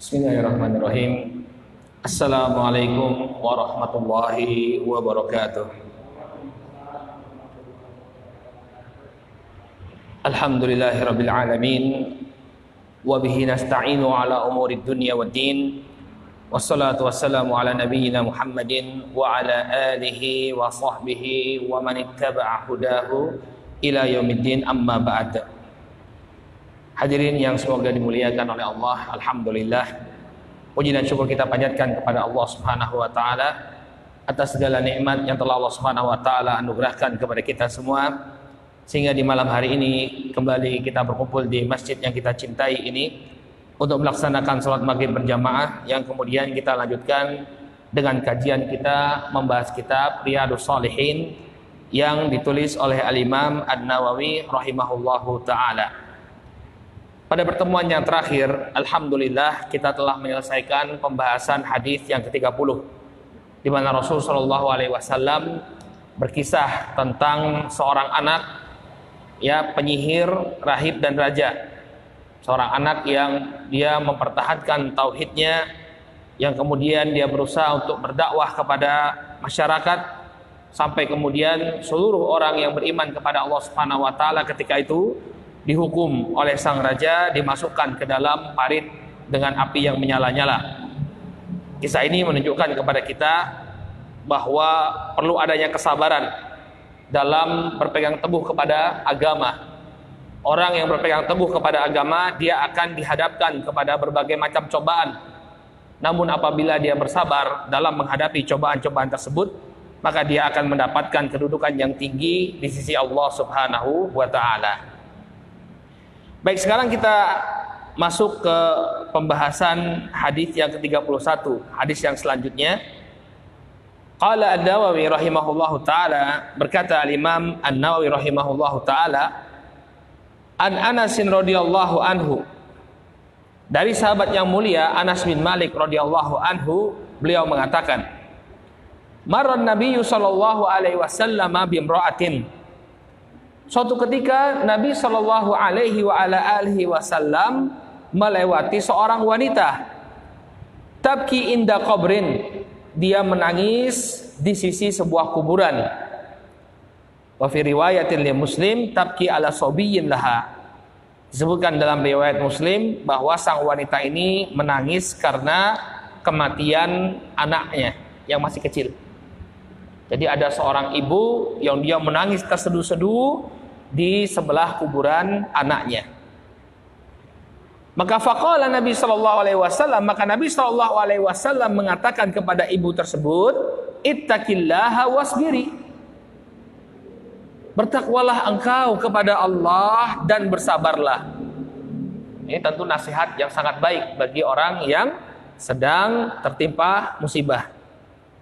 Bismillahirrahmanirrahim. Assalamualaikum warahmatullahi wabarakatuh. Alhamdulillahirabbil alamin wa bihi nasta'inu ala umurid dunya waddin. Wassalatu wassalamu ala nabiyyina Muhammadin wa ala alihi wa sahbihi wa man ittaba'a hudahu ila yaumiddin, amma ba'd. Hadirin yang semoga dimuliakan oleh Allah, alhamdulillah, puji dan syukur kita panjatkan kepada Allah Subhanahu wa taala atas segala nikmat yang telah Allah Subhanahu wa taala anugerahkan kepada kita semua, sehingga di malam hari ini kembali kita berkumpul di masjid yang kita cintai ini untuk melaksanakan salat maghrib berjamaah, yang kemudian kita lanjutkan dengan kajian kita membahas kitab Riyadhus Shalihin yang ditulis oleh Al-Imam An-Nawawi rahimahullahu taala. Pada pertemuan yang terakhir, alhamdulillah, kita telah menyelesaikan pembahasan hadis yang ke-30, di mana Rasul Shallallahu Alaihi Wasallam berkisah tentang seorang anak, ya, penyihir, rahib dan raja. Seorang anak yang dia mempertahankan tauhidnya, yang kemudian dia berusaha untuk berdakwah kepada masyarakat, sampai kemudian seluruh orang yang beriman kepada Allah Subhanahu Wa Taala ketika itu dihukum oleh sang raja, dimasukkan ke dalam parit dengan api yang menyala-nyala. Kisah ini menunjukkan kepada kita bahwa perlu adanya kesabaran dalam berpegang teguh kepada agama. Orang yang berpegang teguh kepada agama, dia akan dihadapkan kepada berbagai macam cobaan. Namun apabila dia bersabar dalam menghadapi cobaan-cobaan tersebut, maka dia akan mendapatkan kedudukan yang tinggi di sisi Allah Subhanahu wa taala. Baik, sekarang kita masuk ke pembahasan hadis yang ke-31, hadis yang selanjutnya. Qala An-Nawawi rahimahullahu taala, berkata Al-Imam An-Nawawi rahimahullahu taala, An Anas radhiyallahu anhu, dari sahabat yang mulia Anas bin Malik radhiyallahu anhu, beliau mengatakan, Marran Nabiyyu sallallahu alaihi wasallam bi imra'atin. Suatu ketika Nabi Shallallahu Alaihi Wasallam melewati seorang wanita. Tabki inda qabrin, dia menangis di sisi sebuah kuburan. Wa fi riwayatin li Muslim, tabki ala sobiyyin laha. Disebutkan dalam riwayat Muslim bahwa sang wanita ini menangis karena kematian anaknya yang masih kecil. Jadi ada seorang ibu yang dia menangis terseduh-seduh di sebelah kuburan anaknya. Maka faqala Nabi sallallahu alaihi wasallam, maka Nabi sallallahu alaihi wasallam mengatakan kepada ibu tersebut, ittaqillaha wasbiri. Bertakwalah engkau kepada Allah dan bersabarlah. Ini tentu nasihat yang sangat baik bagi orang yang sedang tertimpa musibah.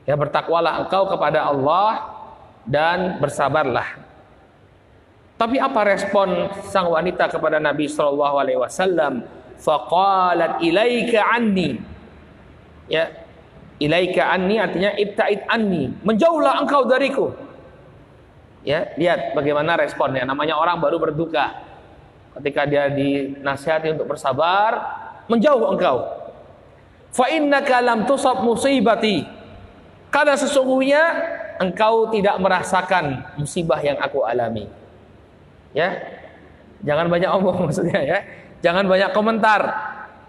Ya, bertakwalah engkau kepada Allah dan bersabarlah. Tapi apa respon sang wanita kepada Nabi sallallahu alaihi wasallam? Faqalat ilaika anni. Ya, ilaika anni artinya ibta'id anni, menjauhlah engkau dariku. Ya, lihat bagaimana responnya. Namanya orang baru berduka. Ketika dia dinasihati untuk bersabar, menjauh engkau. Fa innaka lam tusab musibati. Karena sesungguhnya engkau tidak merasakan musibah yang aku alami. Ya, jangan banyak omong maksudnya, ya. Jangan banyak komentar.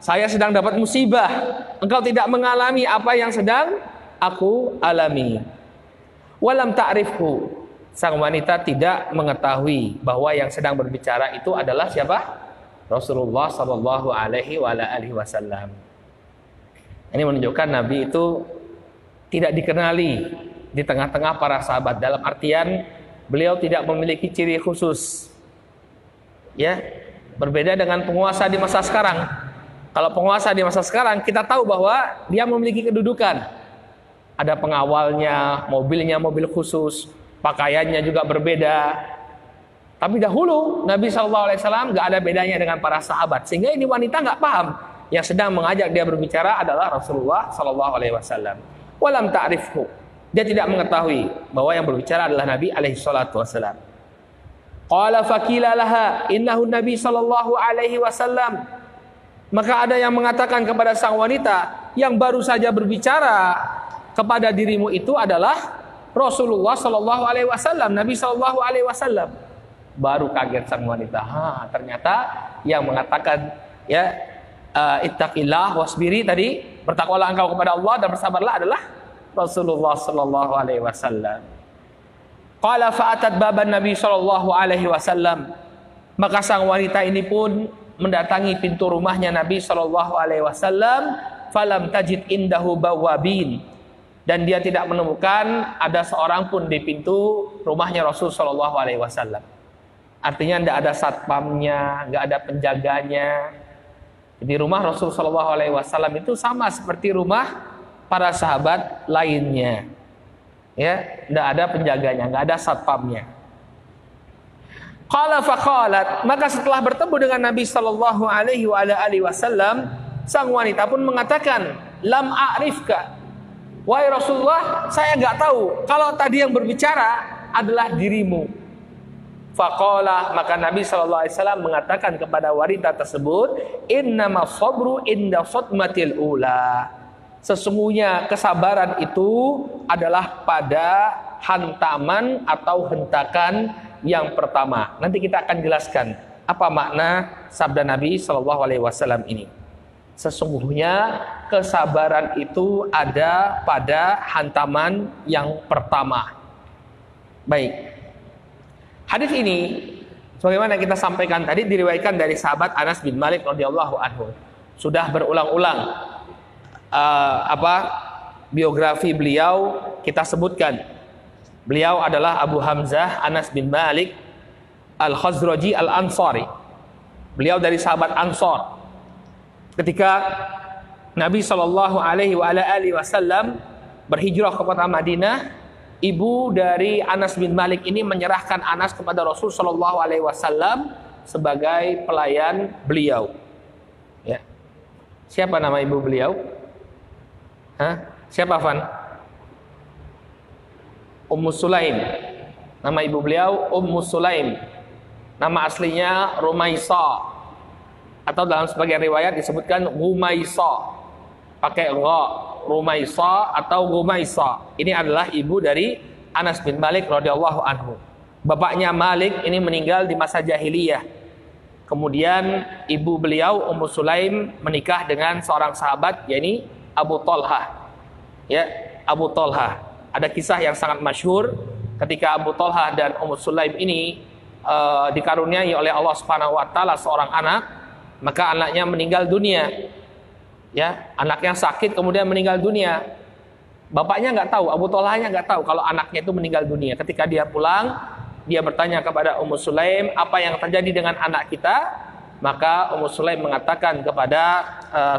Saya sedang dapat musibah, engkau tidak mengalami apa yang sedang aku alami. Walam ta'rifhu, sang wanita tidak mengetahui bahwa yang sedang berbicara itu adalah siapa? Rasulullah sallallahu alaihi wasallam. Ini menunjukkan Nabi itu tidak dikenali di tengah-tengah para sahabat, dalam artian beliau tidak memiliki ciri khusus. Ya, berbeda dengan penguasa di masa sekarang. Kalau penguasa di masa sekarang, kita tahu bahwa dia memiliki kedudukan. Ada pengawalnya, mobilnya mobil khusus, pakaiannya juga berbeda. Tapi dahulu Nabi SAW nggak ada bedanya dengan para sahabat, sehingga ini wanita nggak paham. Yang sedang mengajak dia berbicara adalah Rasulullah SAW. Walam ta'rifhu, dia tidak mengetahui bahwa yang berbicara adalah Nabi SAW. Qala faqila laha innahu Nabi sallallahu alaihi wasallam. Maka ada yang mengatakan kepada sang wanita, yang baru saja berbicara kepada dirimu itu adalah Rasulullah Shallallahu Alaihi Wasallam, Nabi Shallallahu Alaihi Wasallam. Baru kaget sang wanita, ternyata yang mengatakan ya ittaqillah wasbiri tadi, bertakwalah engkau kepada Allah dan bersabarlah, adalah Rasulullah Shallallahu Alaihi Wasallam. Qala fa'atat baban Nabi Shallallahu Alaihi Wasallam. Maka sang wanita ini pun mendatangi pintu rumahnya Nabi Shallallahu Alaihi Wasallam. Falam tajid indahu bawabin, dan dia tidak menemukan ada seorang pun di pintu rumahnya Rasul Shallallahu Alaihi Wasallam. Artinya tidak ada satpamnya, nggak ada penjaganya. Di rumah Rasul Shallallahu Alaihi Wasallam itu sama seperti rumah para sahabat lainnya. Ya, tidak ada penjaganya, nggak ada satpamnya. Qala faqalat, maka setelah bertemu dengan Nabi Shallallahu Alaihi Wasallam, sang wanita pun mengatakan, lam a'rifka, wahai Rasulullah, saya nggak tahu kalau tadi yang berbicara adalah dirimu. Faqala, maka Nabi Shallallahu Alaihi Wasallam mengatakan kepada wanita tersebut, innama sabru inda sotmatil ula. Sesungguhnya kesabaran itu adalah pada hantaman atau hentakan yang pertama. Nanti kita akan jelaskan apa makna sabda Nabi Shallallahu Alaihi Wasallam ini. Sesungguhnya kesabaran itu ada pada hantaman yang pertama. Baik. Hadis ini, sebagaimana kita sampaikan tadi, diriwayatkan dari sahabat Anas bin Malik radhiyallahu anhu. Sudah berulang-ulang biografi beliau kita sebutkan. Beliau adalah Abu Hamzah Anas bin Malik Al-Khazraji Al-Ansari. Beliau dari sahabat Ansor. Ketika Nabi Shallallahu Alaihi Wasallam berhijrah ke kota Madinah, ibu dari Anas bin Malik ini menyerahkan Anas kepada Rasul Shallallahu Alaihi Wasallam sebagai pelayan beliau. Ya. Siapa nama ibu beliau? Siapa, Van? Ummu Sulaim. Nama ibu beliau Ummu Sulaim. Nama aslinya Rumaisa. Atau dalam sebagian riwayat disebutkan Rumaisa. Pakai ra, Rumaisa atau Rumaisa. Ini adalah ibu dari Anas bin Malik radhiyallahu anhu. Bapaknya Malik ini meninggal di masa jahiliyah. Kemudian ibu beliau Ummu Sulaim menikah dengan seorang sahabat, yakni Abu Talha. Ya, Abu Talha. Ada kisah yang sangat masyhur ketika Abu Talha dan Ummu Sulaim ini dikaruniai oleh Allah Subhanahu wa taala seorang anak, maka anaknya meninggal dunia. Ya, anaknya sakit kemudian meninggal dunia. Bapaknya nggak tahu, Abu Talhanya nggak tahu kalau anaknya itu meninggal dunia. Ketika dia pulang, dia bertanya kepada Ummu Sulaim, apa yang terjadi dengan anak kita? Maka Ummu Sulaim mengatakan kepada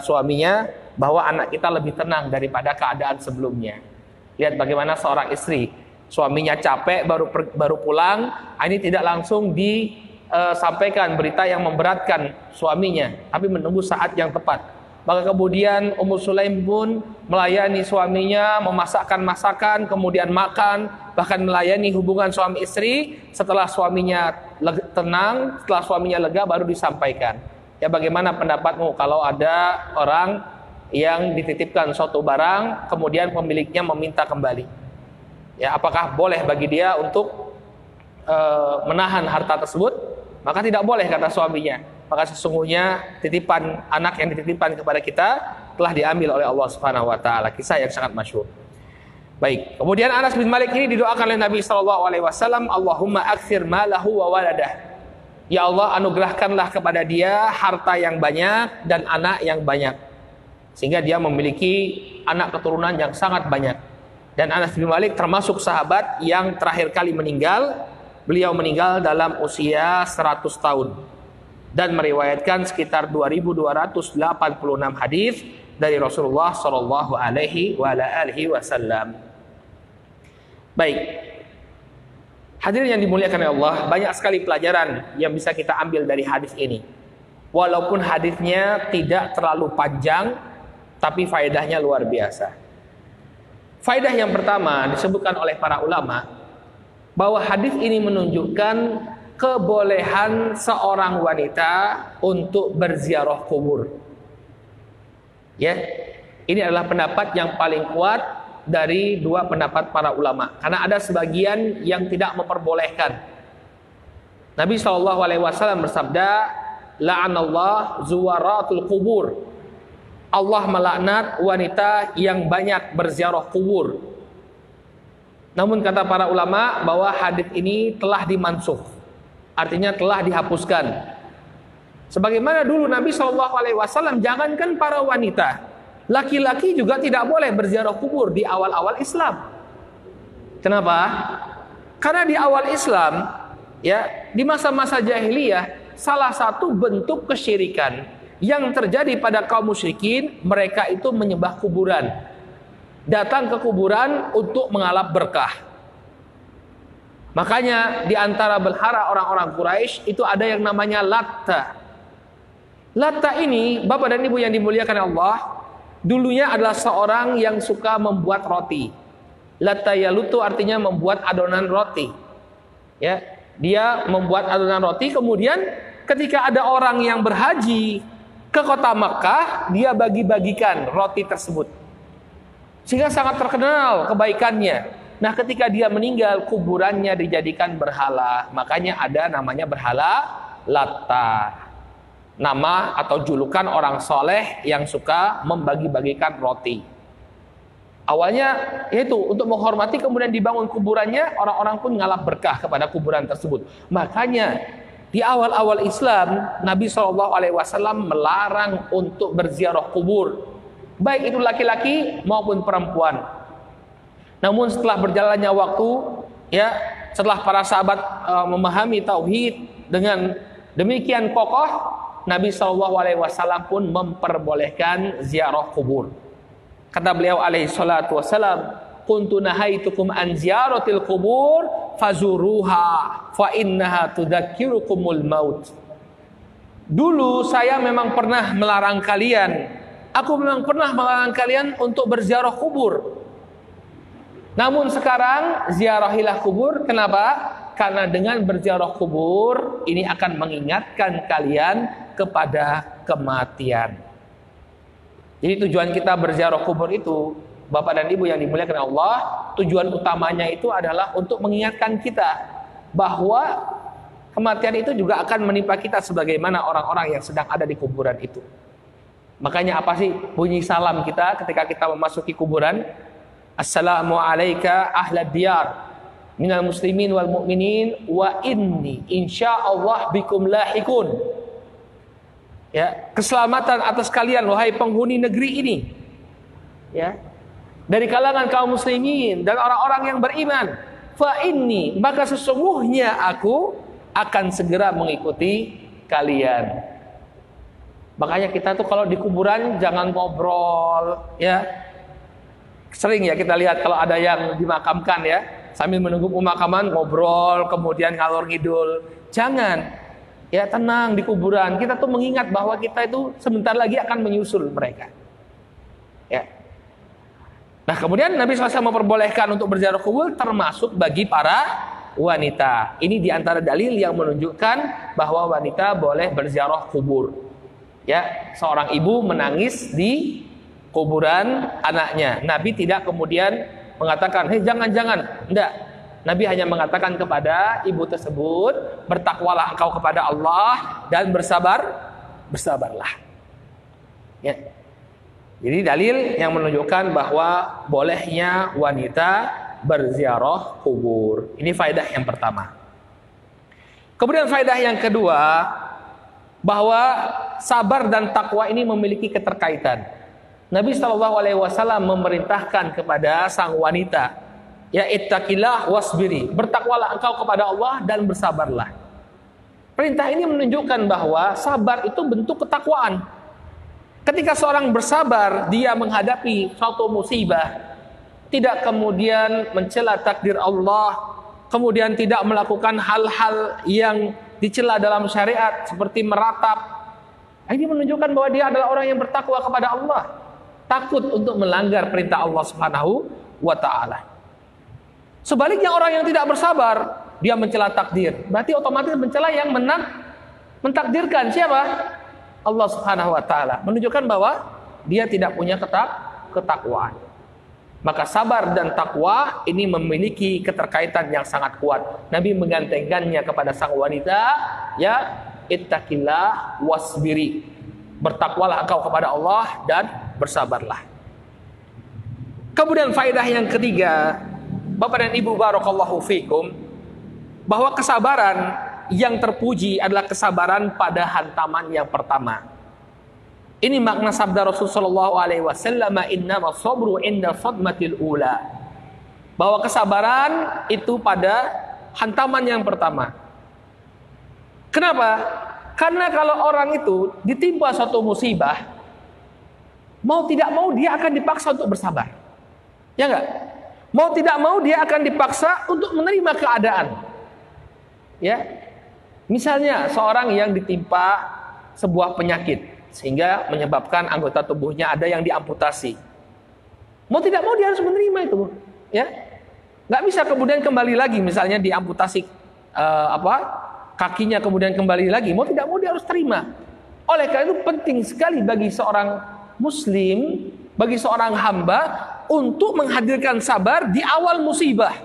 suaminya bahwa anak kita lebih tenang daripada keadaan sebelumnya. Lihat bagaimana seorang istri, suaminya capek baru pulang, ini tidak langsung disampaikan berita yang memberatkan suaminya, tapi menunggu saat yang tepat. Maka kemudian Ummu Sulaim pun melayani suaminya, memasakkan masakan, kemudian makan, bahkan melayani hubungan suami istri. Setelah suaminya tenang, setelah suaminya lega, baru disampaikan. Ya, bagaimana pendapatmu kalau ada orang yang dititipkan suatu barang, kemudian pemiliknya meminta kembali? Ya, apakah boleh bagi dia untuk menahan harta tersebut? Maka tidak boleh, kata suaminya. Maka sesungguhnya titipan anak yang dititipkan kepada kita telah diambil oleh Allah Subhanahu wa taala. Kisah yang sangat masyhur. Baik, kemudian Anas bin Malik ini didoakan oleh Nabi sallallahu alaihi wasallam, Allahumma aktsir malahu wa waladah. Ya Allah, anugerahkanlah kepada dia harta yang banyak dan anak yang banyak, sehingga dia memiliki anak keturunan yang sangat banyak. Dan Anas bin Malik termasuk sahabat yang terakhir kali meninggal. Beliau meninggal dalam usia 100 tahun. Dan meriwayatkan sekitar 2.286 hadis dari Rasulullah Shallallahu Alaihi Wasallam. Baik, hadirin yang dimuliakan oleh Allah, banyak sekali pelajaran yang bisa kita ambil dari hadis ini. Walaupun hadisnya tidak terlalu panjang, tapi faedahnya luar biasa. Faedah yang pertama disebutkan oleh para ulama bahwa hadis ini menunjukkan kebolehan seorang wanita untuk berziarah kubur. Ya, ini adalah pendapat yang paling kuat dari dua pendapat para ulama. Karena ada sebagian yang tidak memperbolehkan. Nabi SAW bersabda, la'anallah zuwaratul kubur. Allah melaknat wanita yang banyak berziarah kubur. Namun kata para ulama bahwa hadis ini telah dimansukh, artinya telah dihapuskan. Sebagaimana dulu Nabi SAW, jangankan para wanita, laki-laki juga tidak boleh berziarah kubur di awal-awal Islam. Kenapa? Karena di awal Islam, ya, di masa-masa jahiliyah, salah satu bentuk kesyirikan yang terjadi pada kaum musyrikin, mereka itu menyembah kuburan. Datang ke kuburan untuk mengalap berkah. Makanya di antara berhala orang-orang Quraisy itu ada yang namanya Latta. Latta ini, Bapak dan Ibu yang dimuliakan Allah, dulunya adalah seorang yang suka membuat roti. Latta yalutu artinya membuat adonan roti. Ya, dia membuat adonan roti, kemudian ketika ada orang yang berhaji ke kota Makkah, dia bagi-bagikan roti tersebut. Sehingga sangat terkenal kebaikannya. Nah, ketika dia meninggal, kuburannya dijadikan berhala. Makanya ada namanya berhala Latta. Nama atau julukan orang soleh yang suka membagi-bagikan roti. Awalnya yaitu untuk menghormati, kemudian dibangun kuburannya, orang-orang pun ngalap berkah kepada kuburan tersebut. Makanya di awal-awal Islam, Nabi SAW melarang untuk berziarah kubur, baik itu laki-laki maupun perempuan. Namun setelah berjalannya waktu, ya, setelah para sahabat memahami tauhid dengan demikian kokoh, Nabi SAW pun memperbolehkan ziarah kubur. Kata beliau alaihi salatu wassalam, kuntu nahaitukum an ziyaratil kubur fazuruha fa innaha tudzakirukumul maut. Dulu saya memang pernah melarang kalian, aku memang pernah melarang kalian untuk berziarah kubur. Namun sekarang ziarahilah kubur. Kenapa? Karena dengan berziarah kubur ini akan mengingatkan kalian kepada kematian. Jadi tujuan kita berziarah kubur itu, Bapak dan Ibu yang dimuliakan Allah, tujuan utamanya itu adalah untuk mengingatkan kita bahwa kematian itu juga akan menimpa kita sebagaimana orang-orang yang sedang ada di kuburan itu. Makanya apa sih bunyi salam kita ketika kita memasuki kuburan? Assalamu alayka ahlad diyar minal muslimin wal mu'minin wa inni insyaallah bikum lahikun. Ya, keselamatan atas kalian wahai penghuni negeri ini. Ya. Dari kalangan kaum muslimin dan orang-orang yang beriman. Fa inni, maka sesungguhnya aku akan segera mengikuti kalian. Makanya kita tuh kalau di kuburan jangan ngobrol, ya. Sering ya kita lihat kalau ada yang dimakamkan, ya, sambil menunggu pemakaman ngobrol, kemudian ngalor ngidul. Jangan, ya, tenang di kuburan. Kita tuh mengingat bahwa kita itu sebentar lagi akan menyusul mereka. Ya. Nah, kemudian Nabi SAW memperbolehkan untuk berziarah kubur termasuk bagi para wanita. Ini diantara dalil yang menunjukkan bahwa wanita boleh berziarah kubur. Ya, seorang ibu menangis di kuburan anaknya. Nabi tidak kemudian mengatakan, hei jangan-jangan. Tidak. Nabi hanya mengatakan kepada ibu tersebut, bertakwalah engkau kepada Allah dan bersabarlah. Ya. Jadi dalil yang menunjukkan bahwa bolehnya wanita berziarah kubur. Ini faedah yang pertama. Kemudian faedah yang kedua, bahwa sabar dan takwa ini memiliki keterkaitan. Nabi SAW memerintahkan kepada sang wanita, ya, ittaqillah wasbiri, bertakwalah engkau kepada Allah dan bersabarlah. Perintah ini menunjukkan bahwa sabar itu bentuk ketakwaan. Ketika seorang bersabar, dia menghadapi suatu musibah, tidak kemudian mencela takdir Allah, kemudian tidak melakukan hal-hal yang dicela dalam syariat seperti meratap. Ini menunjukkan bahwa dia adalah orang yang bertakwa kepada Allah, takut untuk melanggar perintah Allah Subhanahu wa taala. Sebaliknya orang yang tidak bersabar, dia mencela takdir. Berarti otomatis mencela yang mentakdirkan siapa? Allah Subhanahu wa taala. Menunjukkan bahwa dia tidak punya ketakwaan. Maka sabar dan takwa ini memiliki keterkaitan yang sangat kuat. Nabi menggantengkannya kepada sang wanita, ya, ittaqillah wasbiri. Bertakwalah engkau kepada Allah dan bersabarlah. Kemudian faedah yang ketiga, Bapak dan Ibu barakallahu fikum, bahwa kesabaran yang terpuji adalah kesabaran pada hantaman yang pertama. Ini makna sabda Rasulullah SAW, innama sabru inda sadmatil ula. Bahwa kesabaran itu pada hantaman yang pertama. Kenapa? Karena kalau orang itu ditimpa suatu musibah, mau tidak mau dia akan dipaksa untuk bersabar. Ya enggak? Mau tidak mau dia akan dipaksa untuk menerima keadaan. Ya. Misalnya seorang yang ditimpa sebuah penyakit sehingga menyebabkan anggota tubuhnya ada yang diamputasi. Mau tidak mau dia harus menerima itu, ya. Nggak bisa kemudian kembali lagi, misalnya diamputasi kakinya kemudian kembali lagi. Mau tidak mau dia harus terima. Oleh karena itu penting sekali bagi seorang muslim, bagi seorang hamba untuk menghadirkan sabar di awal musibah.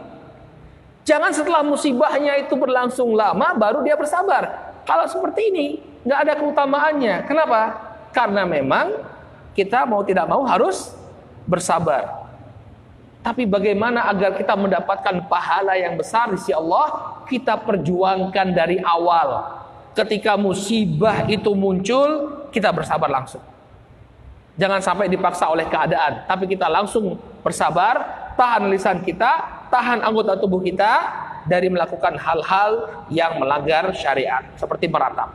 Jangan setelah musibahnya itu berlangsung lama baru dia bersabar. Kalau seperti ini nggak ada keutamaannya. Kenapa? Karena memang kita mau tidak mau harus bersabar. Tapi bagaimana agar kita mendapatkan pahala yang besar di sisi Allah? Kita perjuangkan dari awal. Ketika musibah itu muncul, kita bersabar langsung. Jangan sampai dipaksa oleh keadaan, tapi kita langsung bersabar, tahan lisan kita, tahan anggota tubuh kita dari melakukan hal-hal yang melanggar syariat, seperti meratap.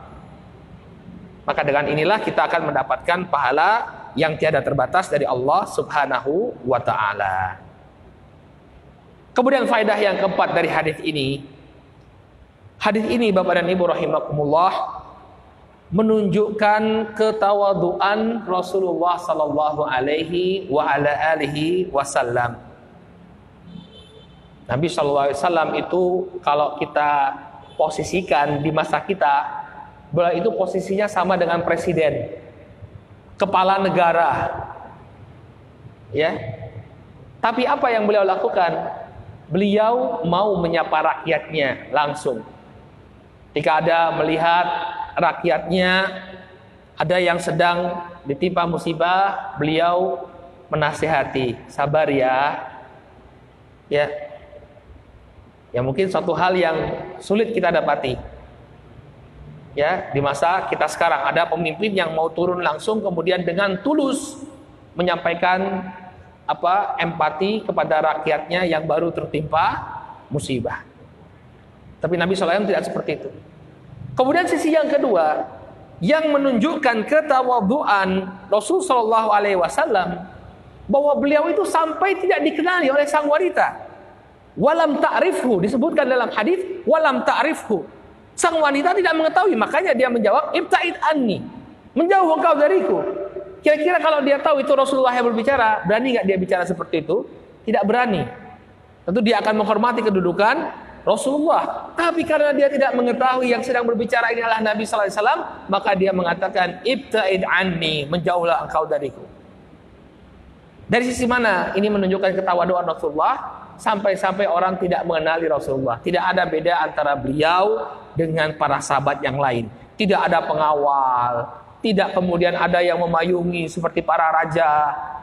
Maka dengan inilah kita akan mendapatkan pahala yang tiada terbatas dari Allah Subhanahu wa ta'ala. Kemudian faedah yang keempat dari hadis ini Bapak dan Ibu rahimakumullah, menunjukkan ketawaduan Rasulullah sallallahu alaihi wa ala alihi wasallam. Nabi sallallahu alaihi wasallam itu kalau kita posisikan di masa kita, beliau itu posisinya sama dengan presiden, kepala negara. Ya. Tapi apa yang beliau lakukan? Beliau mau menyapa rakyatnya langsung. Jika ada melihat rakyatnya ada yang sedang ditimpa musibah, beliau menasihati, sabar ya. Ya mungkin suatu hal yang sulit kita dapati. Ya, di masa kita sekarang ada pemimpin yang mau turun langsung kemudian dengan tulus menyampaikan empati kepada rakyatnya yang baru tertimpa musibah. Tapi Nabi SAW tidak seperti itu. Kemudian sisi yang kedua yang menunjukkan ketawaduan Rasul Shallallahu Alaihi Wasallam, bahwa beliau itu sampai tidak dikenali oleh sang wanita. Walam ta'rifhu, disebutkan dalam hadis walam ta'rifhu. Sang wanita tidak mengetahui, makanya dia menjawab ibta'id anni, menjauh engkau dariku. Kira-kira kalau dia tahu itu Rasulullah yang berbicara, berani nggak dia bicara seperti itu? Tidak berani. Tentu dia akan menghormati kedudukan Rasulullah. Tapi karena dia tidak mengetahui yang sedang berbicara ini adalah Nabi sallallahu alaihi wasallam, maka dia mengatakan ibta'id anni, menjauhlah engkau dariku. Dari sisi mana ini menunjukkan ketawaduan Rasulullah? Sampai-sampai orang tidak mengenali Rasulullah. Tidak ada beda antara beliau dengan para sahabat yang lain. Tidak ada pengawal, tidak kemudian ada yang memayungi seperti para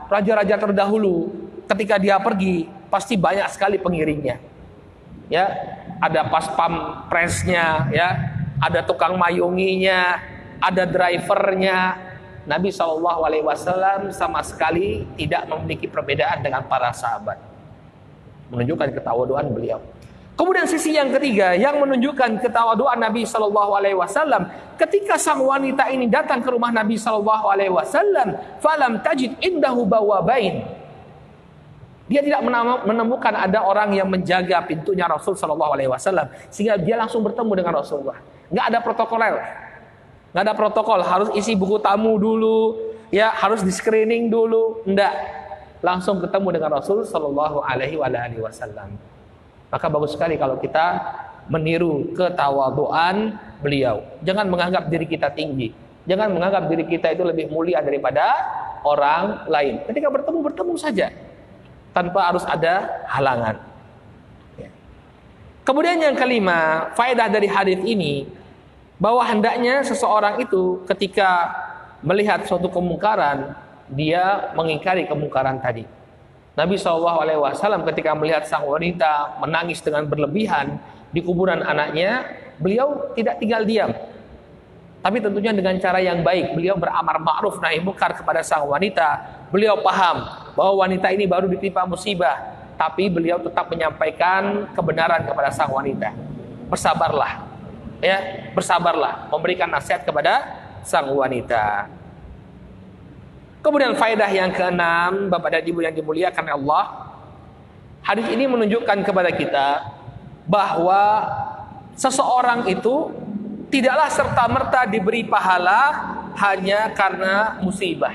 raja-raja terdahulu. Ketika dia pergi, pasti banyak sekali pengiringnya. Ya, ada pas pampresnya, ya, ada tukang mayunginya, ada drivernya. Nabi SAW sama sekali tidak memiliki perbedaan dengan para sahabat, menunjukkan ketawaduan beliau. Kemudian sisi yang ketiga yang menunjukkan ketawaduan Nabi SAW, ketika sang wanita ini datang ke rumah Nabi SAW, falam tajid indahu bawabain. Dia tidak menemukan ada orang yang menjaga pintunya Rasul SAW, sehingga dia langsung bertemu dengan Rasulullah. Nggak ada protokol, harus isi buku tamu dulu, ya, harus di screening dulu, enggak. Langsung ketemu dengan Rasul sallallahu alaihi wasallam. Maka bagus sekali kalau kita meniru ketawaduan beliau. Jangan menganggap diri kita tinggi. Jangan menganggap diri kita itu lebih mulia daripada orang lain. Ketika bertemu saja, tanpa harus ada halangan. Kemudian yang kelima, faedah dari hadis ini, bahwa hendaknya seseorang itu ketika melihat suatu kemungkaran, dia mengingkari kemungkaran tadi. Nabi SAW ketika melihat sang wanita menangis dengan berlebihan di kuburan anaknya, beliau tidak tinggal diam. Tapi tentunya dengan cara yang baik. Beliau beramar ma'ruf nahi munkar kepada sang wanita. Beliau paham bahwa wanita ini baru ditimpa musibah, tapi beliau tetap menyampaikan kebenaran kepada sang wanita. Bersabarlah, ya, bersabarlah, memberikan nasihat kepada sang wanita. Kemudian faedah yang keenam, Bapak dan Ibu yang dimuliakan Allah, hadis ini menunjukkan kepada kita bahwa seseorang itu tidaklah serta-merta diberi pahala hanya karena musibah.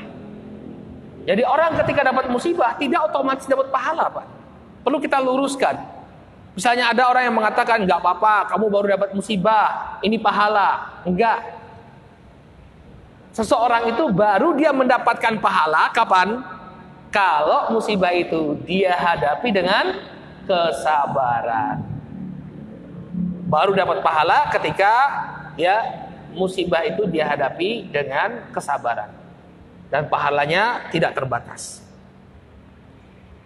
Jadi orang ketika dapat musibah tidak otomatis dapat pahala, Pak. Perlu kita luruskan. Misalnya ada orang yang mengatakan, enggak apa-apa, kamu baru dapat musibah, ini pahala. Enggak. Seseorang itu baru dia mendapatkan pahala kapan? Kalau musibah itu dia hadapi dengan kesabaran. Baru dapat pahala ketika ya musibah itu dia hadapi dengan kesabaran. Dan pahalanya tidak terbatas.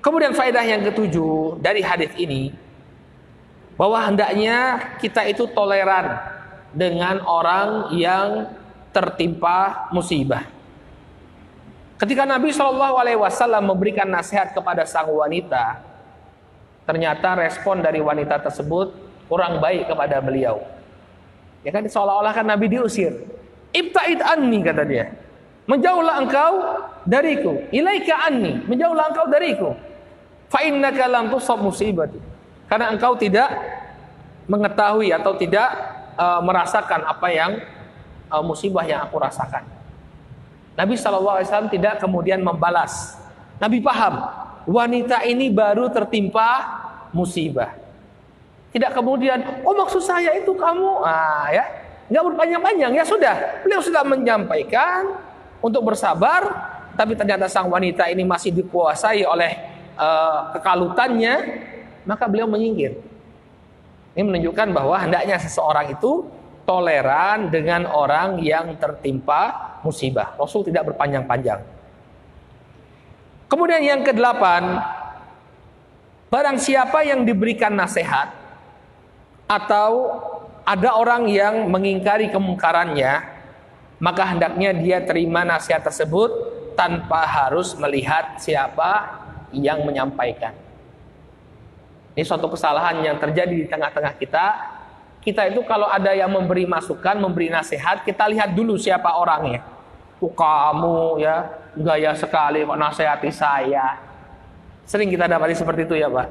Kemudian faedah yang ketujuh dari hadis ini, bahwa hendaknya kita itu toleran dengan orang yang tertimpa musibah. Ketika Nabi SAW memberikan nasihat kepada sang wanita, ternyata respon dari wanita tersebut kurang baik kepada beliau. Ya kan, seolah-olah kan Nabi diusir. Ibta'id anni, kata dia. Menjauhlah engkau dariku. Ilaika anni, menjauhlah engkau dariku. Fa innaka lam tusab musibati. Karena engkau tidak mengetahui atau tidak merasakan apa yang musibah yang aku rasakan. Nabi SAW tidak kemudian membalas. Nabi paham, wanita ini baru tertimpa musibah. Tidak kemudian, oh maksud saya itu kamu, ya, nggak berpanjang-panjang, ya sudah. Beliau sudah menyampaikan untuk bersabar, tapi ternyata sang wanita ini masih dikuasai oleh kekalutannya, maka beliau menyingkir. Ini menunjukkan bahwa hendaknya seseorang itu toleran dengan orang yang tertimpa musibah. Rasul tidak berpanjang-panjang. Kemudian yang kedelapan, barang siapa yang diberikan nasihat atau ada orang yang mengingkari kemungkarannya, maka hendaknya dia terima nasihat tersebut tanpa harus melihat siapa yang menyampaikan. Ini suatu kesalahan yang terjadi di tengah-tengah kita. Kita itu kalau ada yang memberi masukan, memberi nasihat, kita lihat dulu siapa orangnya. Kamu ya gaya sekali kok nasihati saya. Sering kita dapati seperti itu ya Pak.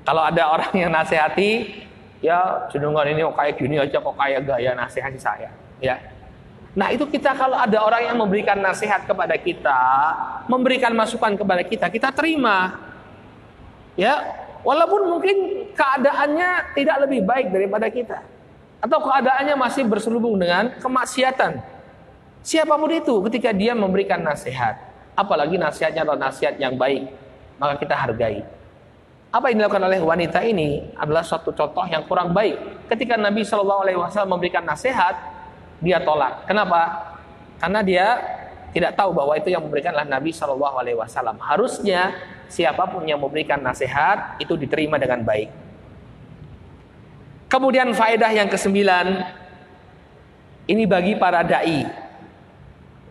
Kalau ada orang yang nasihati, ya cenderungan ini kok kayak gini aja, kok kayak gaya nasihati saya. Ya. Nah itu kita kalau ada orang yang memberikan nasihat kepada kita, memberikan masukan kepada kita, kita terima. Ya, walaupun mungkin keadaannya tidak lebih baik daripada kita, atau keadaannya masih berselubung dengan kemaksiatan. Siapapun itu ketika dia memberikan nasihat, apalagi nasihatnya adalah nasihat yang baik, maka kita hargai. Apa yang dilakukan oleh wanita ini adalah suatu contoh yang kurang baik. Ketika Nabi SAW memberikan nasihat, dia tolak. Kenapa? Karena dia tidak tahu bahwa itu yang memberikan adalah Nabi SAW. Harusnya siapapun yang memberikan nasihat itu diterima dengan baik. Kemudian faedah yang ke-9, ini bagi para dai,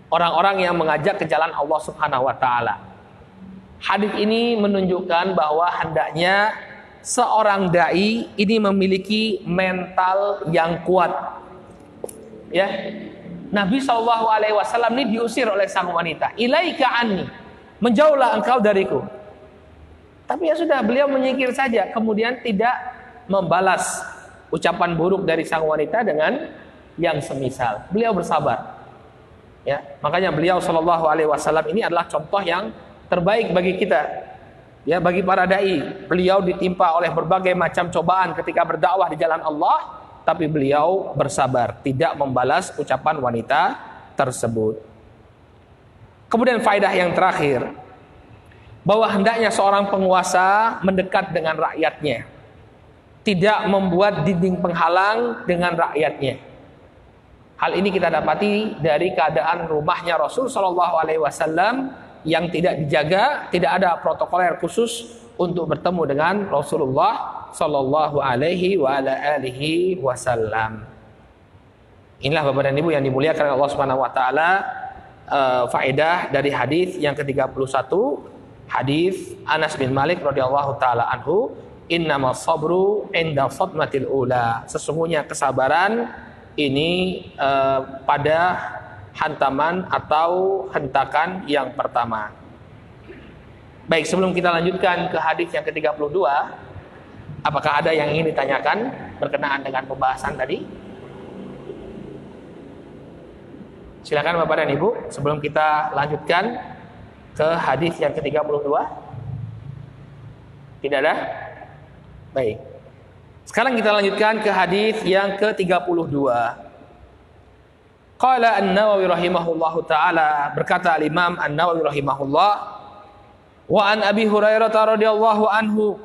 orang-orang yang mengajak ke jalan Allah Subhanahu wa taala. Hadis ini menunjukkan bahwa hendaknya seorang dai ini memiliki mental yang kuat. Ya. Nabi SAW ini diusir oleh sang wanita. Ilaika anni, menjauhlah engkau dariku. Tapi ya sudah, beliau menyingkir saja, kemudian tidak membalas ucapan buruk dari sang wanita dengan yang semisal. Beliau bersabar. Ya, makanya beliau SAW ini adalah contoh yang terbaik bagi kita. Ya, bagi para dai. Beliau ditimpa oleh berbagai macam cobaan ketika berdakwah di jalan Allah, tapi beliau bersabar, tidak membalas ucapan wanita tersebut. Kemudian faedah yang terakhir, bahwa hendaknya seorang penguasa mendekat dengan rakyatnya, tidak membuat dinding penghalang dengan rakyatnya. Hal ini kita dapati dari keadaan rumahnya Rasul Shallallahu Alaihi Wasallam yang tidak dijaga, tidak ada protokoler khusus untuk bertemu dengan Rasulullah Shallallahu Alaihi Wasallam. Inilah Bapak dan Ibu yang dimuliakan Allah Subhanahu Wa Taala, faedah dari hadis yang ke-31, hadis Anas bin Malik radhiyallahu taala anhu, innamas sabru inda sadmatil ula. Sesungguhnya kesabaran ini pada hantaman atau hentakan yang pertama. Baik, sebelum kita lanjutkan ke hadis yang ke-32, apakah ada yang ingin ditanyakan berkenaan dengan pembahasan tadi? Silakan Bapak dan Ibu, sebelum kita lanjutkan ke hadis yang ke-32. Tidak ada? Baik. Sekarang kita lanjutkan ke hadis yang ke-32. Qala An-Nawawi rahimahullahu taala, berkata Al-Imam An-Nawawi rahimahullah, wa an Abi Hurairah radhiyallahu anhu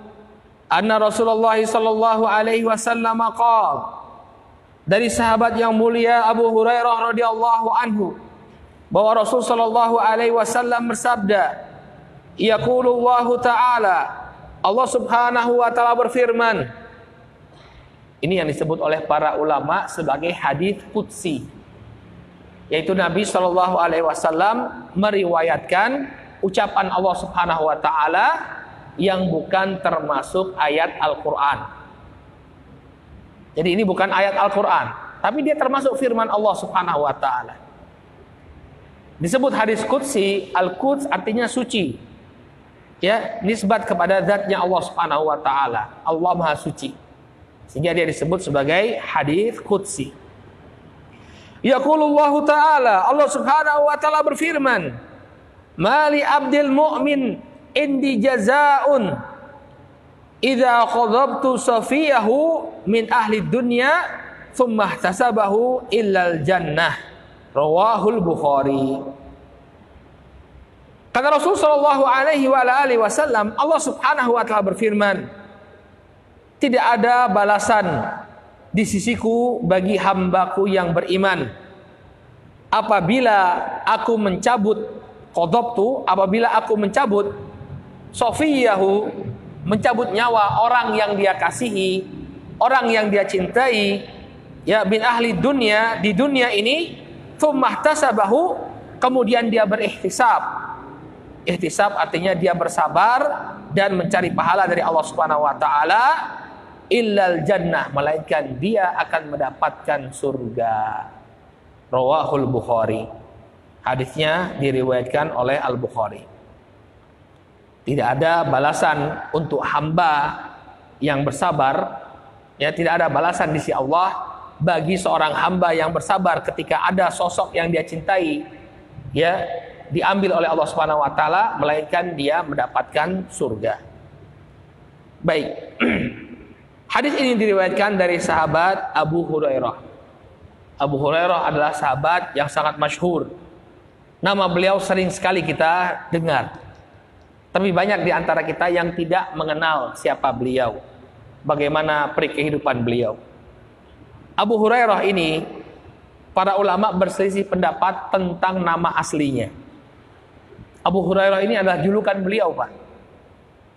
anna Rasulullah sallallahu alaihi wasallam qala, dari sahabat yang mulia Abu Hurairah radhiyallahu anhu bahwa Rasul sallallahu alaihi wasallam bersabda, yaqulullahu taala, Allah Subhanahu wa taala berfirman. Ini yang disebut oleh para ulama sebagai hadis qudsi, yaitu Nabi Shallallahu Alaihi Wasallam meriwayatkan ucapan Allah Subhanahu Wa Taala yang bukan termasuk ayat Al-Quran. Jadi ini bukan ayat Al-Quran, tapi dia termasuk firman Allah Subhanahu Wa Taala. Disebut hadis qudsi, Al-Quds artinya suci, ya, nisbat kepada zatnya Allah Subhanahu Wa Taala. Allah Maha Suci, sehingga dia disebut sebagai hadis qudsi. Yaqulullahu ta'ala, Allah Subhanahu wa taala berfirman, mali abdil mu'min indi jazaa'un idza qadabtu safiyahu min ahli dunya thumma ihtasabahu illal jannah. Rawahul Bukhari. Kata Rasul sallallahu alaihi wasallam, Allah Subhanahu wa taala berfirman, tidak ada balasan di sisiku bagi hambaku yang beriman apabila aku mencabut qadabtu, apabila aku mencabut sofiyahu, mencabut nyawa orang yang dia kasihi, orang yang dia cintai, ya, bin ahli dunia, di dunia ini, tsumma ihtasabahu, kemudian dia berihtisab. Ihtisab artinya dia bersabar dan mencari pahala dari Allah Subhanahu wa taala, illal jannah, melainkan dia akan mendapatkan surga. Rawahul Bukhari. Hadisnya diriwayatkan oleh Al-Bukhari. Tidak ada balasan untuk hamba yang bersabar, ya, tidak ada balasan di sisi Allah bagi seorang hamba yang bersabar ketika ada sosok yang dia cintai, ya, diambil oleh Allah Subhanahu wa taala, melainkan dia mendapatkan surga. Baik. Hadis ini diriwayatkan dari sahabat Abu Hurairah. Abu Hurairah adalah sahabat yang sangat masyhur. Nama beliau sering sekali kita dengar. Tapi banyak di antara kita yang tidak mengenal siapa beliau, bagaimana kehidupan beliau. Abu Hurairah ini, para ulama berselisih pendapat tentang nama aslinya. Abu Hurairah ini adalah julukan beliau, Pak.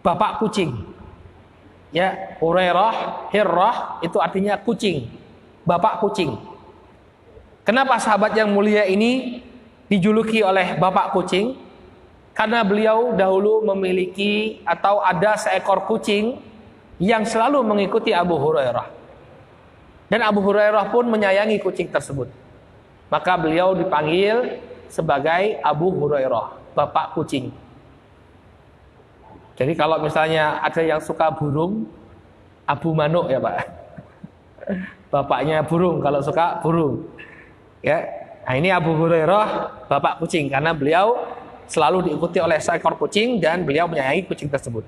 Bapak kucing. Ya, Hurairah, Hirrah itu artinya kucing, bapak kucing. Kenapa sahabat yang mulia ini dijuluki oleh bapak kucing? Karena beliau dahulu memiliki atau ada seekor kucing yang selalu mengikuti Abu Hurairah. Dan Abu Hurairah pun menyayangi kucing tersebut. Maka beliau dipanggil sebagai Abu Hurairah, bapak kucing. Jadi kalau misalnya ada yang suka burung, Abu Manuk ya Pak. Bapaknya burung kalau suka burung. Ya. Nah ini Abu Hurairah, bapak kucing, karena beliau selalu diikuti oleh seekor kucing dan beliau menyayangi kucing tersebut.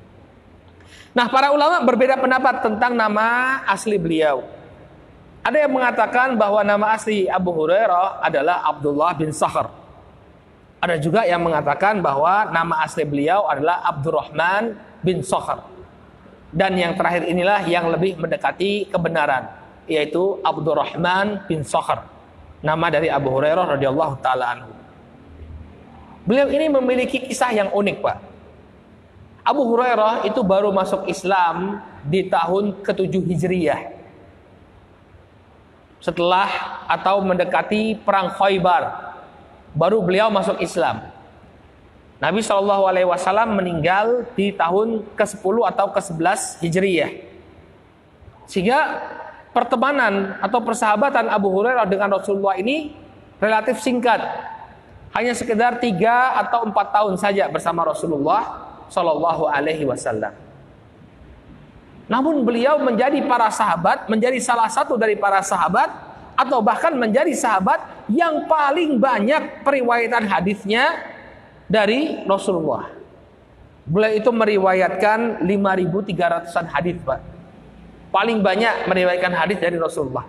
Nah, para ulama berbeda pendapat tentang nama asli beliau. Ada yang mengatakan bahwa nama asli Abu Hurairah adalah Abdullah bin Sakhr. Ada juga yang mengatakan bahwa nama asli beliau adalah Abdurrahman bin Sakhr. Dan yang terakhir inilah yang lebih mendekati kebenaran, yaitu Abdurrahman bin Sakhr, nama dari Abu Hurairah radhiyallahu taala anhu. Beliau ini memiliki kisah yang unik, Pak. Abu Hurairah itu baru masuk Islam di tahun ke-7 Hijriyah. Setelah atau mendekati perang Khaybar, baru beliau masuk Islam. Nabi SAW meninggal di tahun ke-10 atau ke-11 Hijriyah. Sehingga pertemanan atau persahabatan Abu Hurairah dengan Rasulullah ini relatif singkat. Hanya sekedar 3 atau 4 tahun saja bersama Rasulullah SAW. Namun beliau menjadi menjadi salah satu dari para sahabat, atau bahkan menjadi sahabat yang paling banyak periwayatan hadisnya dari Rasulullah. Beliau itu meriwayatkan 5.300-an hadis, Pak. Paling banyak meriwayatkan hadis dari Rasulullah.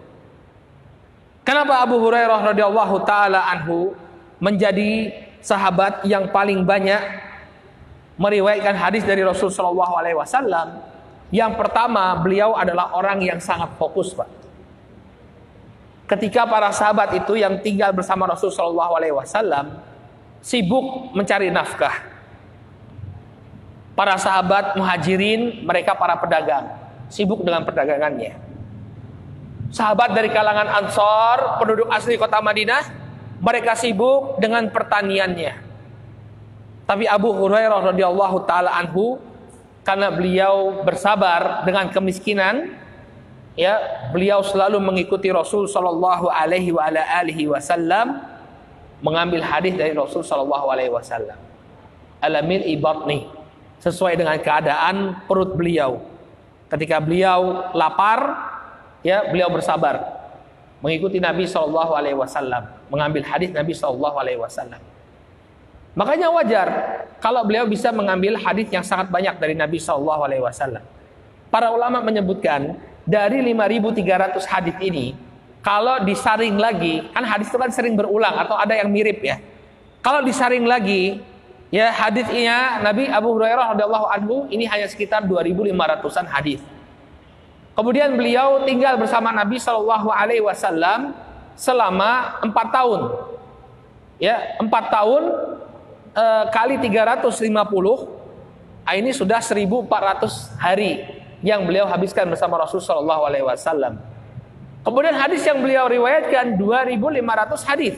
Kenapa Abu Hurairah radhiyallahu taala anhu menjadi sahabat yang paling banyak meriwayatkan hadis dari Rasul sallallahu alaihi wasallam? Yang pertama, beliau adalah orang yang sangat fokus, Pak. Ketika para sahabat itu yang tinggal bersama Rasul sallallahu alaihi wasallam sibuk mencari nafkah. Para sahabat Muhajirin, mereka para pedagang, sibuk dengan perdagangannya. Sahabat dari kalangan Ansor, penduduk asli kota Madinah, mereka sibuk dengan pertaniannya. Tapi Abu Hurairah radhiyallahu taala anhu, karena beliau bersabar dengan kemiskinan, ya, beliau selalu mengikuti Rasul sallallahu alaihi wasallam, mengambil hadis dari Rasul sallallahu alaihi wasallam. Alamil ibatni, sesuai dengan keadaan perut beliau. Ketika beliau lapar, ya, beliau bersabar mengikuti Nabi sallallahu alaihi wasallam, mengambil hadis Nabi sallallahu alaihi wasallam. Makanya wajar kalau beliau bisa mengambil hadis yang sangat banyak dari Nabi sallallahu alaihi wasallam. Para ulama menyebutkan dari 5.300 hadis ini, kalau disaring lagi, kan hadis itu kan sering berulang atau ada yang mirip ya. Kalau disaring lagi, ya, hadisnya Nabi Abu Hurairah radhiyallahu anhu ini hanya sekitar 2.500-an hadis. Kemudian beliau tinggal bersama Nabi sallallahu alaihi wasallam selama 4 tahun. Ya, 4 tahun kali 350, ini sudah 1.400 hari yang beliau habiskan bersama Rasul sallallahu alaihi wasallam. Kemudian hadis yang beliau riwayatkan 2.500 hadis.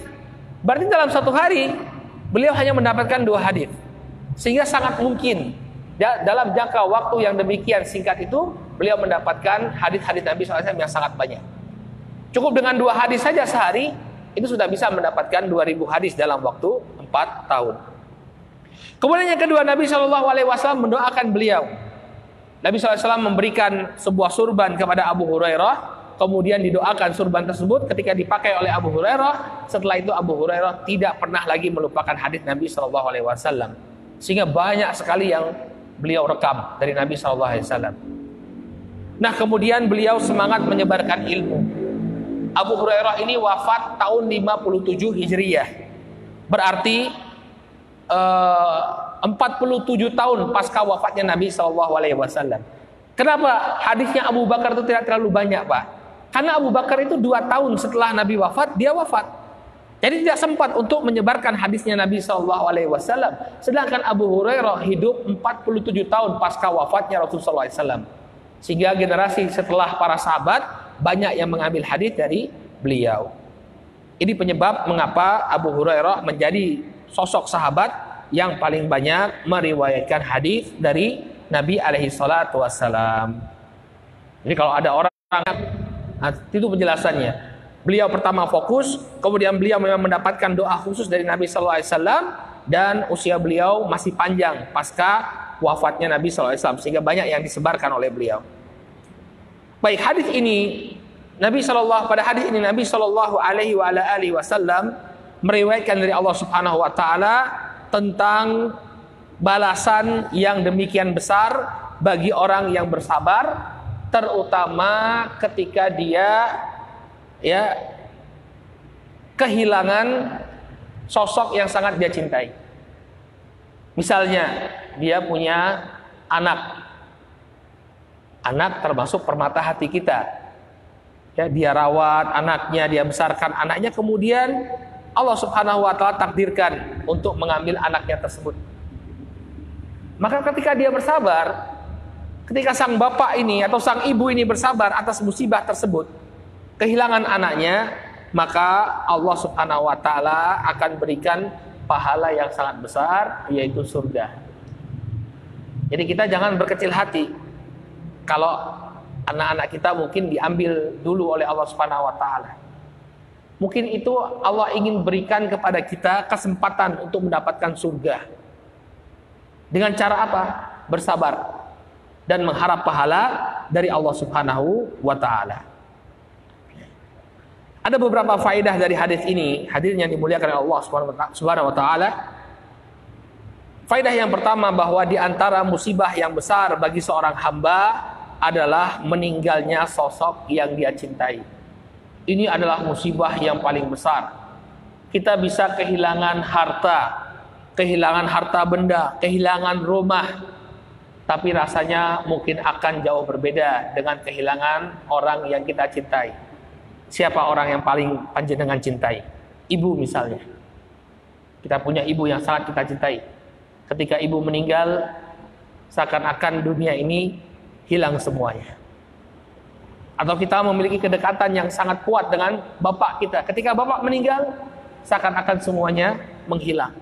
Berarti dalam satu hari beliau hanya mendapatkan 2 hadis. Sehingga sangat mungkin dalam jangka waktu yang demikian singkat itu beliau mendapatkan hadis-hadis Nabi sallallahu alaihi wasallam yang sangat banyak. Cukup dengan 2 hadis saja sehari itu sudah bisa mendapatkan 2.000 hadis dalam waktu 4 tahun. Kemudian yang kedua, Nabi sallallahu alaihi wasallam mendoakan beliau. Nabi sallallahu alaihi wasallam memberikan sebuah surban kepada Abu Hurairah, kemudian didoakan surban tersebut ketika dipakai oleh Abu Hurairah. Setelah itu Abu Hurairah tidak pernah lagi melupakan hadis Nabi sallallahu alaihi wasallam. Sehingga banyak sekali yang beliau rekam dari Nabi sallallahu alaihi wasallam. Nah, kemudian beliau semangat menyebarkan ilmu. Abu Hurairah ini wafat tahun 57 Hijriyah. Berarti 47 tahun pasca wafatnya Nabi SAW. Kenapa hadisnya Abu Bakar itu tidak terlalu banyak, Pak? Karena Abu Bakar itu 2 tahun setelah Nabi wafat, dia wafat. Jadi tidak sempat untuk menyebarkan hadisnya Nabi SAW. Sedangkan Abu Hurairah hidup 47 tahun pasca wafatnya Rasulullah SAW. Sehingga generasi setelah para sahabat banyak yang mengambil hadis dari beliau. Ini penyebab mengapa Abu Hurairah menjadi sosok sahabat yang paling banyak meriwayatkan hadis dari Nabi alaihi salatu wassalam. Jadi kalau ada orang, itu penjelasannya. Beliau pertama fokus, kemudian beliau memang mendapatkan doa khusus dari Nabi sallallahu alaihi wasallam, dan usia beliau masih panjang pasca wafatnya Nabi sallallahu alaihi wasallam, sehingga banyak yang disebarkan oleh beliau. Baik, hadis ini Nabi sallallahu alaihi wasallam meriwayatkan dari Allah Subhanahu wa taala tentang balasan yang demikian besar bagi orang yang bersabar, terutama ketika dia, ya, kehilangan sosok yang sangat dia cintai. Misalnya dia punya anak. Anak termasuk permata hati kita. Ya, dia rawat anaknya, dia besarkan anaknya, kemudian Allah Subhanahu wa taala takdirkan untuk mengambil anaknya tersebut. Maka ketika dia bersabar, ketika sang bapak ini atau sang ibu ini bersabar atas musibah tersebut, kehilangan anaknya, maka Allah Subhanahu wa taala akan berikan pahala yang sangat besar, yaitu surga. Jadi kita jangan berkecil hati kalau anak-anak kita mungkin diambil dulu oleh Allah Subhanahu wa taala. Mungkin itu Allah ingin berikan kepada kita kesempatan untuk mendapatkan surga. Dengan cara apa? Bersabar dan mengharap pahala dari Allah Subhanahu wa taala. Ada beberapa faedah dari hadis ini, hadis yang dimuliakan oleh Allah Subhanahu wa taala. Faedah yang pertama, bahwa di antara musibah yang besar bagi seorang hamba adalah meninggalnya sosok yang dia cintai. Ini adalah musibah yang paling besar. Kita bisa kehilangan harta benda, kehilangan rumah, tapi rasanya mungkin akan jauh berbeda dengan kehilangan orang yang kita cintai. Siapa orang yang paling panjenengan cintai? Ibu misalnya. Kita punya ibu yang sangat kita cintai. Ketika ibu meninggal, seakan-akan dunia ini hilang semuanya. Atau kita memiliki kedekatan yang sangat kuat dengan bapak kita. Ketika bapak meninggal, seakan-akan semuanya menghilang.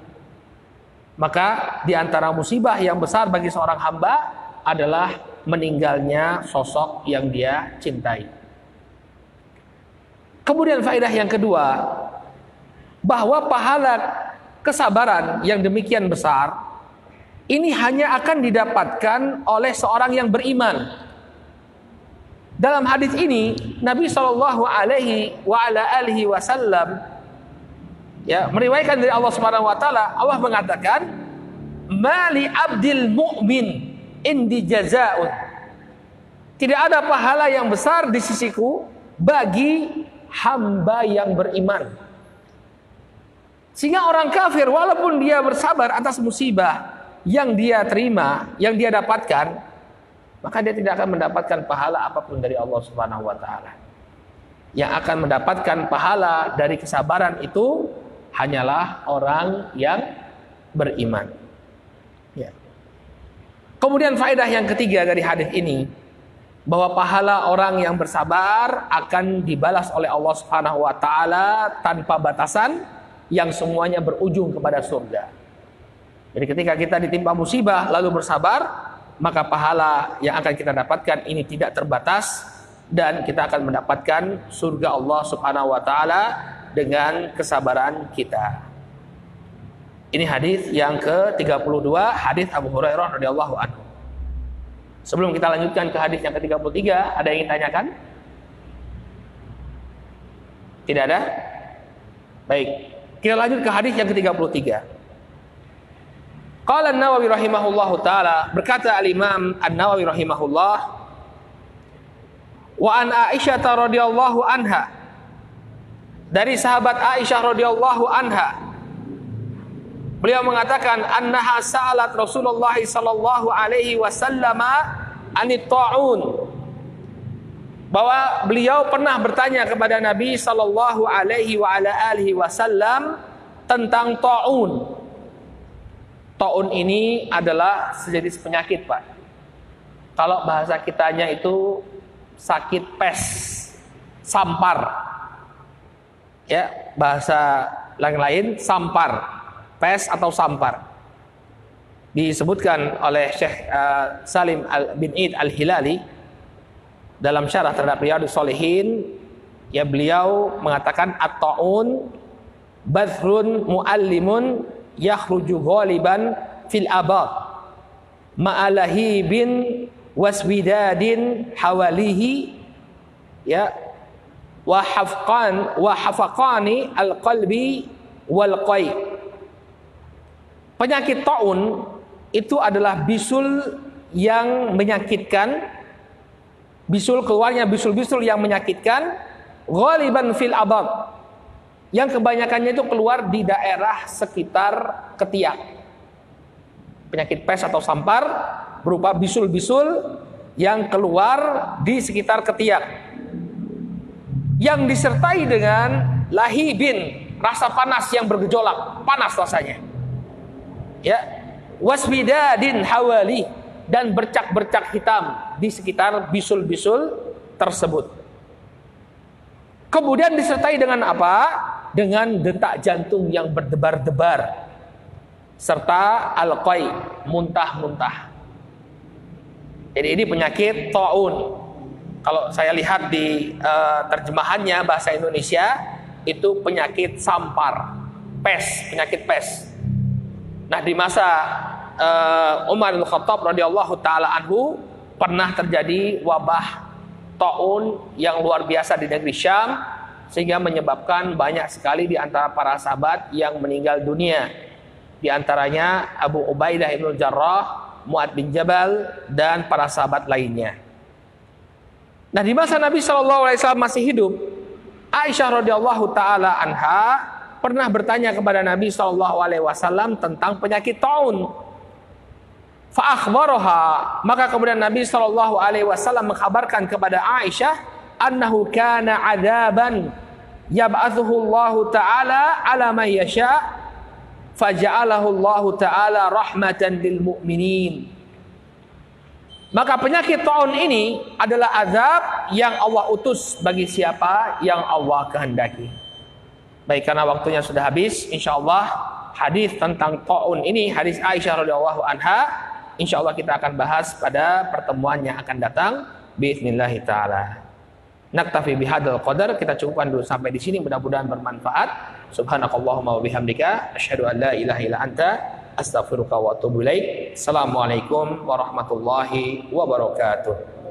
Maka di antara musibah yang besar bagi seorang hamba adalah meninggalnya sosok yang dia cintai. Kemudian faedah yang kedua, bahwa pahala kesabaran yang demikian besar ini hanya akan didapatkan oleh seorang yang beriman. Dalam hadis ini Nabi Shallallahu Alaihi Wasallam meriwayatkan dari Allah Subhanahu Wa Taala, Allah mengatakan, "Mali abdil mu'min indi jazaun." Tidak ada pahala yang besar di sisiku bagi hamba yang beriman. Sehingga orang kafir walaupun dia bersabar atas musibah yang dia terima, yang dia dapatkan, maka dia tidak akan mendapatkan pahala apapun dari Allah Subhanahu wa taala. Yang akan mendapatkan pahala dari kesabaran itu hanyalah orang yang beriman. Ya. Kemudian faedah yang ketiga dari hadis ini, bahwa pahala orang yang bersabar akan dibalas oleh Allah Subhanahu wa taala tanpa batasan, yang semuanya berujung kepada surga. Jadi ketika kita ditimpa musibah lalu bersabar, maka pahala yang akan kita dapatkan ini tidak terbatas, dan kita akan mendapatkan surga Allah Subhanahu wa taala dengan kesabaran kita. Ini hadis yang ke-32, hadis Abu Hurairah radhiyallahu anhu. Sebelum kita lanjutkan ke hadis yang ke-33, ada yang ingin tanyakan? Tidak ada? Baik, kita lanjut ke hadis yang ke-33. Qala An-Nawawi rahimahullahu taala, berkata Al-Imam An-Nawawi rahimahullah, wa an Aisyah radhiyallahu anha, dari sahabat Aisyah radhiyallahu anha, beliau mengatakan, annaha sa'alat Rasulullah sallallahu alaihi wasallam anit ta'un, bahwa beliau pernah bertanya kepada Nabi sallallahu alaihi wa ala alihi wasallam tentang ta'un. Ta'un ini adalah sejenis penyakit, Pak. Kalau bahasa kitanya itu sakit pes, sampar. Ya, bahasa lain sampar, pes atau sampar. Disebutkan oleh Syekh Salim bin Id Al-Hilali dalam syarah terhadap Riyadhus Shalihin, ya, beliau mengatakan at-ta'un badhrun muallimun yakhruju ghaliban fil abad ma'alahi bin waswidadin hawalihi, ya, wa hafaqani alqalbi wal qai. Penyakit taun itu adalah bisul yang menyakitkan, bisul keluarnya bisul-bisul yang menyakitkan, ghaliban fil abad, yang kebanyakannya itu keluar di daerah sekitar ketiak. Penyakit pes atau sampar berupa bisul-bisul yang keluar di sekitar ketiak, yang disertai dengan lahibin, rasa panas yang bergejolak, panas rasanya. Ya, wasbidadin hawali, dan bercak-bercak hitam di sekitar bisul-bisul tersebut. Kemudian disertai dengan apa? Dengan detak jantung yang berdebar-debar, serta alqai, muntah-muntah. Jadi ini penyakit taun. Kalau saya lihat di terjemahannya bahasa Indonesia, itu penyakit sampar, pes, penyakit pes. Nah, di masa Umar bin Khattab radhiyallahu taala anhu pernah terjadi wabah taun yang luar biasa di negeri Syam, sehingga menyebabkan banyak sekali di antara para sahabat yang meninggal dunia. Di antaranya Abu Ubaidah ibn Jarrah, Mu'ad bin Jabal, dan para sahabat lainnya. Nah, di masa Nabi SAW masih hidup, Aisyah radhiyallahu taala anha pernah bertanya kepada Nabi SAW tentang penyakit taun. Fa akhbaraha, maka kemudian Nabi SAW mengkabarkan kepada Aisyah, annahu kana adaban yab'athuhu Allah taala ala man yasha, faja'alahu Allah taala rahmatan lil mu'minin. Maka penyakit taun ini adalah azab yang Allah utus bagi siapa yang Allah kehendaki. Baik, karena waktunya sudah habis, insyaallah hadis tentang taun ini, hadis Aisyah radhiyallahu anha, insyaallah kita akan bahas pada pertemuan yang akan datang biiznillah taala. Naktafi bihadzal qadar, kita cukupkan dulu sampai di sini, mudah-mudahan bermanfaat. Subhanakallahumma wa bihamdika asyhadu an la ilaha illa anta astaghfiruka wa atubu ilaik. Assalamualaikum warahmatullahi wabarakatuh.